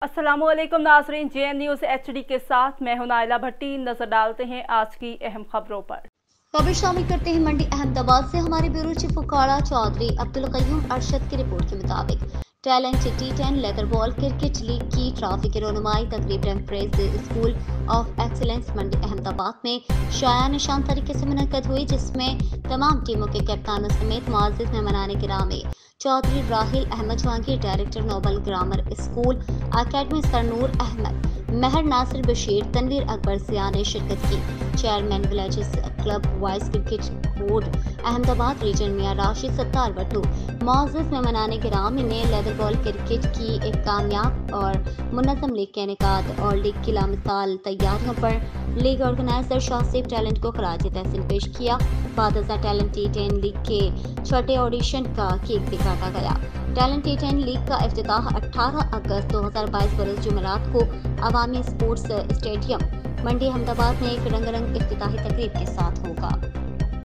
अस्सलामु अलैकुम नाज़रीन, JN न्यूज़ HD के साथ मैं हूं नाइला भट्टी। नजर डालते हैं आज की अहम खबरों पर। खबर शामिल करते हैं मंडी अहमदाबाद से। हमारे ब्यूरो चीफ उकाड़ा चौधरी अब्दुल कय्यूम अरशद की रिपोर्ट के मुताबिक talent T10 leather ball cricket league की ट्रॉफी की रनुमाई तकरीब रेफरेंस स्कूल ऑफ एक्सीलेंस मंडी अहमदाबाद में शाया निशान तरीके से मुनक्कद हुई, जिसमें तमाम टीमों के कप्तानों समेत मुआज़्ज़िज़ मेहमानान गिरामी Chaudhry Rahil Ahmed Jahangir, director noble grammar school academy Sarnoor Ahmed, Mehar Nasir Bashir, Tanveer Akbar Zia ने शिरकत की। Chairman villages club vice cricket board Ahmedabad region Mian Rashid Sattar Bhattu, मुआज़्ज़िज़ मेहमानान गिरामी ने लेदर बॉल क्रिकेट की एक कामयाब और मुनज़्ज़म लीग के इनेकाद और लीग की लामिसाल तैयारियों पर लीग ऑर्गेनाइजर शासिफ टैलेंट को खराज तहसीन पेश किया। बाद टैलेंट T10 लीग के छठे ऑडिशन का केक भी काटा गया। टैलेंट T10 लीग का इफ्तिताह 18 अगस्त 2022 बरोज़ जुमेरात को अवामी स्पोर्ट्स स्टेडियम मंडी अहमदाबाद में एक रंगारंग इफ्तिताही तकरीब के साथ होगा।